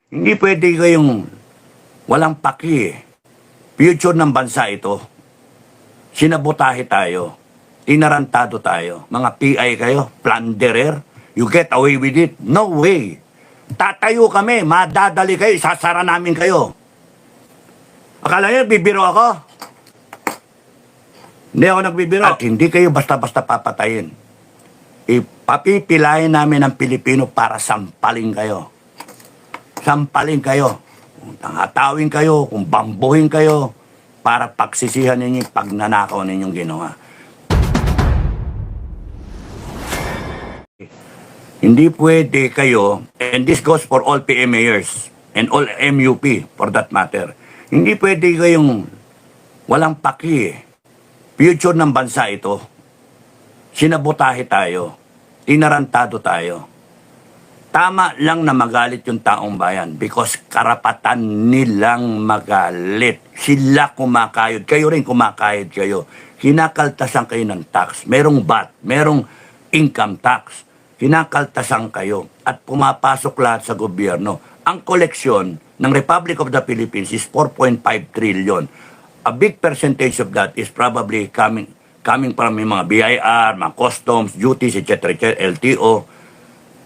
Hindi pwede kayong walang paki eh. Future ng bansa ito. Sinabotahe tayo. Inarantado tayo. Mga PI kayo, plunderer. You get away with it? No way. Tatayo kami, madadali kayo, isasara namin kayo. Akala niyo, bibiro ako? Hindi ako nagbibiro. At hindi kayo basta-basta papatayin. Ipapipilayan namin ang Pilipino para sampalin kayo. Sampalin kayo. Kung tangatawin kayo, kung bambuhin kayo, para pagsisihan ninyo yung pagnanakaw ninyong ginawa. Hindi pwede kayo, and this goes for all PMAers and all MUP for that matter, hindi pwede kayong walang paki eh. Future ng bansa ito. Sinabotahe tayo. Inarantado tayo. Tama lang na magalit yung taong bayan because karapatan nilang magalit. Sila kumakayod. Kayo rin kumakayod kayo. Kinakaltasan kayo ng tax. Merong VAT, merong income tax. Kinakaltasan kayo at pumapasok lahat sa gobyerno. Ang koleksyon ng Republic of the Philippines is 4.5 trillion. A big percentage of that is probably coming from yung mga BIR, mga customs, duties, etc., LTO.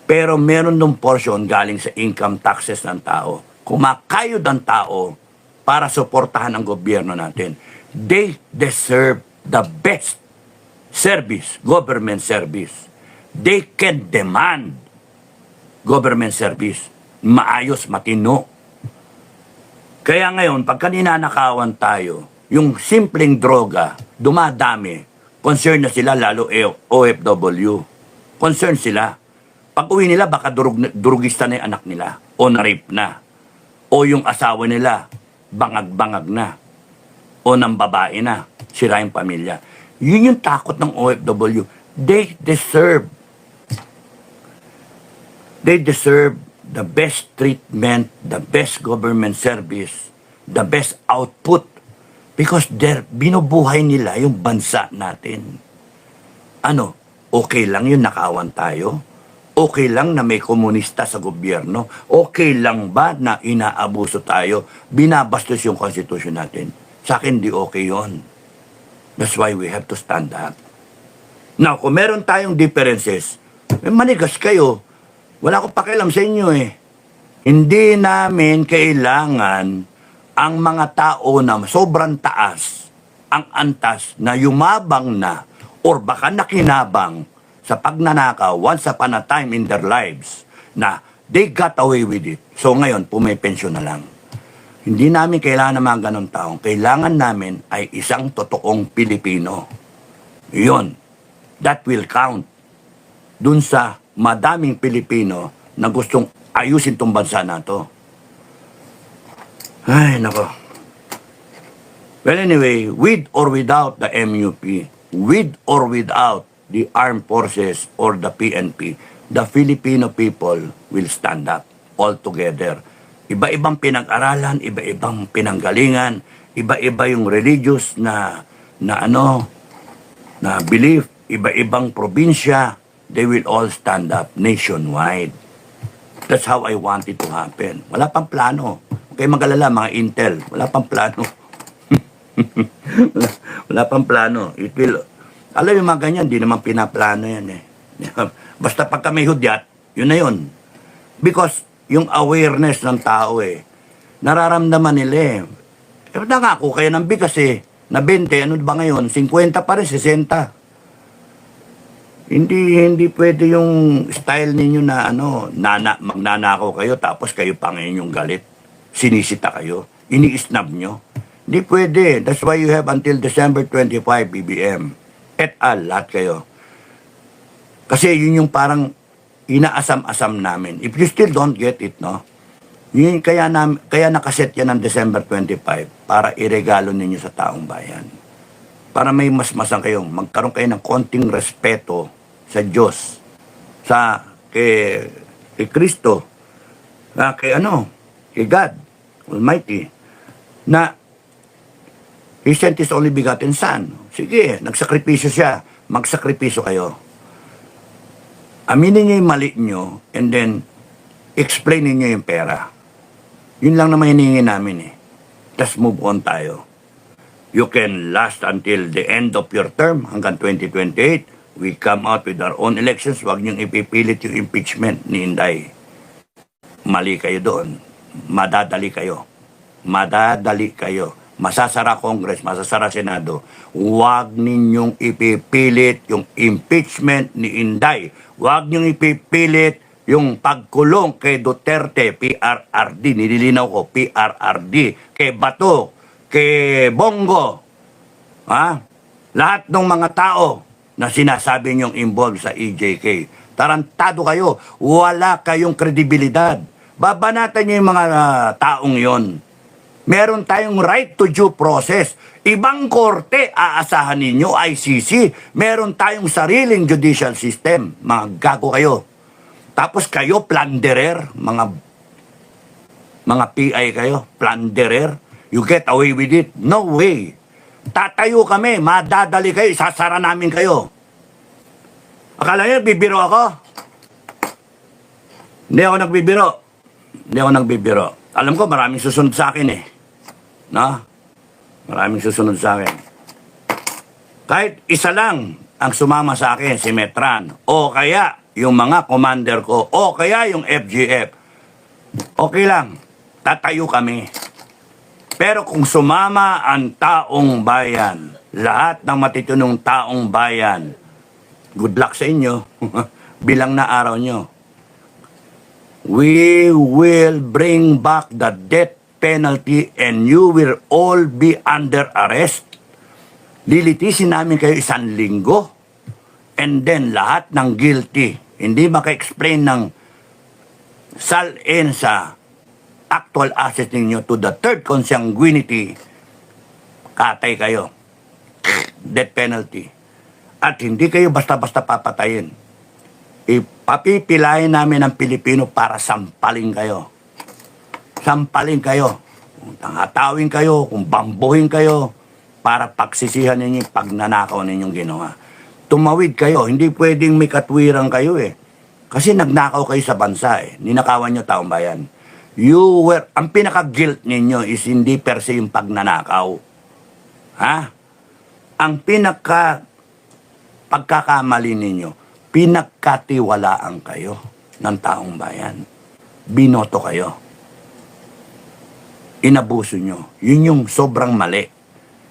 Pero meron nung portion galing sa income taxes ng tao. Kumakayod ang tao para suportahan ang gobyerno natin. They deserve the best service, government service. They can demand government service. Maayos, matino. Kaya ngayon, pagka ninanakawan tayo, yung simpleng droga, dumadami. Concern na sila, lalo OFW. Concern sila. Pag uwi nila, baka durugista na yung anak nila. O na-rape na. O yung asawa nila, bangag-bangag na. O ng babae na. Sira yung pamilya. Yun yung takot ng OFW. They deserve the best treatment, the best government service, the best output. Because binubuhay nila yung bansa natin. Ano, okay lang yun nakaawan tayo? Okay lang na may komunista sa gobyerno? Okay lang ba na inaabuso tayo? Binabastos yung konstitusyon natin? Sa akin, di okay yon. That's why we have to stand up. Now, kung meron tayong differences, manigas kayo. Wala akong pakialam sa inyo eh. Hindi namin kailangan ang mga tao na sobrang taas, ang antas na yumabang na or baka nakinabang sa pagnanakaw once upon a time in their lives na they got away with it. So ngayon, pumipensyon na lang. Hindi namin kailangan ng mga ganong taong. Kailangan namin ay isang totoong Pilipino. Yun. That will count. Dun sa madaming Pilipino na gustong ayusin tong bansa na to. Ay, nako. Well, anyway, with or without the MUP, with or without the armed forces or the PNP, the Filipino people will stand up all together. Iba-ibang pinag-aralan, iba-ibang pinanggalingan, iba-iba yung religious na belief, iba-ibang probinsya, they will all stand up nationwide. That's how I want it to happen. Wala pang plano. Okay, mag-alala, mga intel. Wala pang plano. wala pang plano. It will, alam yung mga ganyan, di naman pinaplano yan eh. Basta pagka may hudyat, yun na yun. Because yung awareness ng tao eh, nararamdaman nila eh. Nangako kayo ng bigas eh, na 20, ano ba ngayon? 50 pa rin, 60. Hindi pwede yung style ninyo na magnanakaw kayo tapos kayo pa ngayon yung galit. Sinisita kayo. Ini-snub nyo. Hindi pwede. That's why you have until December 25 BBM. Et al. Lahat kayo. Kasi yun yung parang inaasam-asam namin. If you still don't get it, no? Yun, kaya nakaset yan ng December 25 para iregalo ninyo sa taong bayan. Para may masmasan kayo. Magkaroon kayo ng konting respeto sa Diyos, kay Kristo, kay God Almighty, na He sent His only begotten Son. Sige, nagsakripisyo siya, magsakripisyo kayo. Aminin niyo yung mali niyo, and then, explain niyo yung pera. Yun lang naman hinihingi namin eh. Let's move on tayo. You can last until the end of your term hanggang 2028. We come out with our own elections. Huwag niyong ipipilit yung impeachment ni Inday. Mali kayo doon. Madadali kayo. Madadali kayo. Masasara Congress, masasara Senado. Huwag ninyong ipipilit yung impeachment ni Inday. Huwag niyong ipipilit yung pagkulong kay Duterte, PRRD. Nililinaw ko, PRRD. Kay Bato, kay Bongo. Ha? Lahat ng mga tao na sinasabi niyong involved sa EJK. Tarantado kayo. Wala kayong kredibilidad. Babanatan niyo yung mga taong yon. Meron tayong right to due process. Ibang korte aasahan ninyo, ICC. Meron tayong sariling judicial system. Mga gago kayo. Tapos kayo, plunderer. Mga PI kayo, plunderer. You get away with it? No way. Tatayo kami, madadali kayo, isasara namin kayo. Akala niyo, bibiro ako? Hindi ako nagbibiro. Alam ko, maraming susunod sa akin eh. No? Maraming susunod sa akin. Kahit isa lang ang sumama sa akin, si Metran. O kaya, yung mga commander ko. O kaya, yung FGF. Okay lang. Tatayo kami. Pero kung sumama ang taong bayan, lahat ng matitunong taong bayan, good luck sa inyo. Bilang na araw nyo. We will bring back the death penalty and you will all be under arrest. Lilitisin namin kayo 1 linggo. And then lahat ng guilty, hindi maka-explain ng salin sa actual asset ninyo to the third consanguinity, katay kayo. Death penalty. At hindi kayo basta-basta papatayin. Ipapipilahin namin ang Pilipino para sampalin kayo. Sampalin kayo. Kung tangatawin kayo, kung bambuhin kayo, para pagsisihan ninyo yung pagnanakaw ninyong ginawa. Tumawid kayo. Hindi pwedeng may katwiran kayo eh. Kasi nagnakaw kayo sa bansa eh. Ninakawan nyo taong bayan. Ang pinaka-guilt ninyo is hindi per se yung pagnanakaw. Ha? Ang pagkakamali ninyo, pinagkatiwalaan kayo ng taong bayan. Binoto kayo. Inabuso nyo. Yun yung sobrang mali.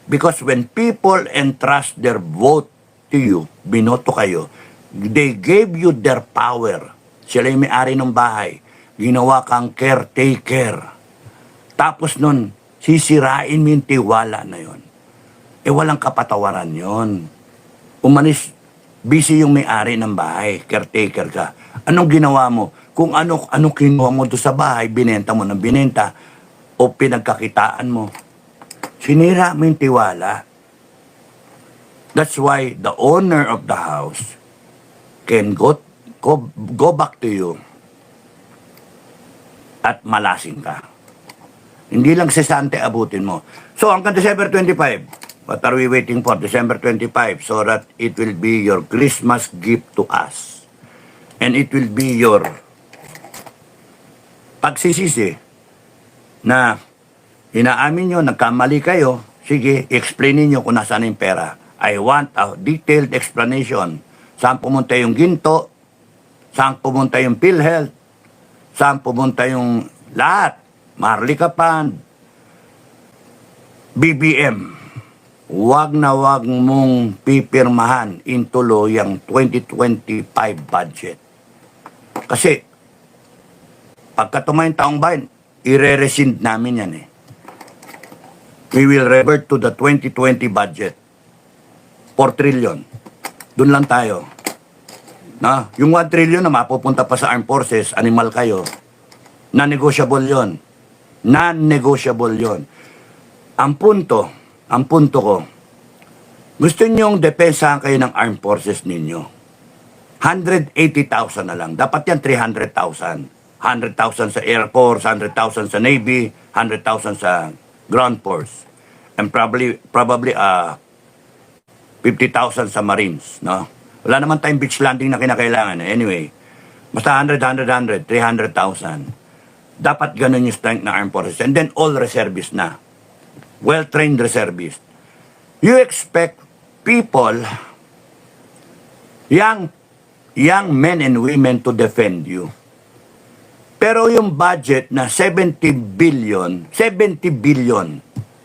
Because when people entrust their vote to you, binoto kayo, they gave you their power. Sila yung may-ari ng bahay. Ginawa kang caretaker. Tapos nun, sisirain mo yung tiwala na yon. Walang kapatawaran yon. Umanis, busy yung may-ari ng bahay, caretaker ka. Anong ginawa mo? Kung ano kinuha mo doon sa bahay, binenta mo ng binenta, o pinagkakitaan mo. Sinira mo yung tiwala. That's why the owner of the house can go back to you at malasing ka. Hindi lang sesante abutin mo. So, hanggang December 25, what are we waiting for? December 25, so that it will be your Christmas gift to us. And it will be your pagsisisi na inaamin nyo, nagkamali kayo, sige, explain niyo kung nasaan yung pera. I want a detailed explanation. Saan pumunta yung ginto? Saan pumunta yung PhilHealth? Saan pumunta yung lahat? Marlikapan, BBM. Wag na wag mong pipirmahan intuloy ang 2025 budget. Kasi, pagka tumayong taong bayan, ire-rescind namin yan eh. We will revert to the 2020 budget. 4 trillion. Doon lang tayo. Na, yung 1 trillion na mapupunta pa sa armed forces, animal kayo. Non-negotiable yon. Non-negotiable yon. Ang punto ko, gusto nyong depensahan kayo ng armed forces ninyo. 180,000 na lang. Dapat yan 300,000. 100,000 sa Air Force, 100,000 sa Navy, 100,000 sa Ground Force. And probably 50,000 sa Marines, no? Wala naman tayong beach landing na kinakailangan. Anyway, basta 100, 300,000. Dapat ganun yung strength ng armed forces. And then all reservists na. Well-trained reservists. You expect people, young men and women to defend you. Pero yung budget na 70 billion,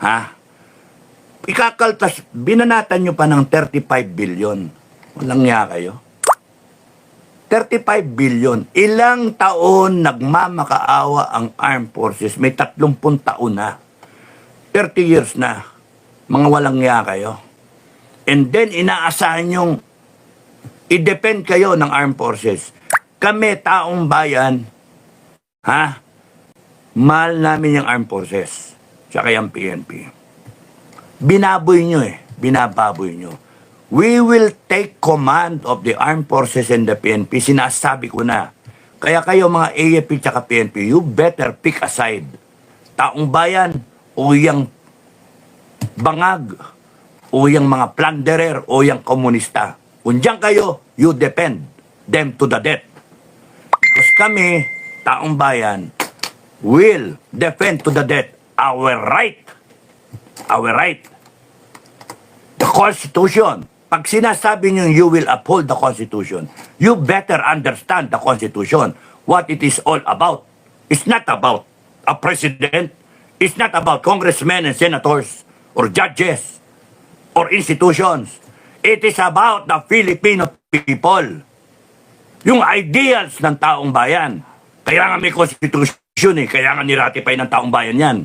ha? Ikakaltas, binanatan nyo pa ng 35 billion. Walang niya kayo. 35 billion. Ilang taon nagmamakaawa ang armed forces? May 30 taon na. 30 years na. Mga walang niya kayo. And then, inaasahan yung i-depend kayo ng armed forces. Kami, taong bayan, ha? Mahal namin yung armed forces. Tsaka yung PNP. Binaboy nyo eh. Binababoy nyo. We will take command of the armed forces and the PNP. Sinasabi ko na. Kaya kayo mga AFP tsaka PNP, you better pick a side. Taong bayan o yung bangag o yung mga plunderer o yung komunista. Kung diyan kayo, you defend them to the death. Because kami, taong bayan, will defend to the death our right. Our right. The Constitution. Pag sinasabi niyo you will uphold the Constitution, you better understand the Constitution, what it is all about. It's not about a president. It's not about congressmen and senators or judges or institutions. It is about the Filipino people. Yung ideals ng taong bayan. Kaya nga may Constitution eh. Kaya nga niratify ng taong bayan yan.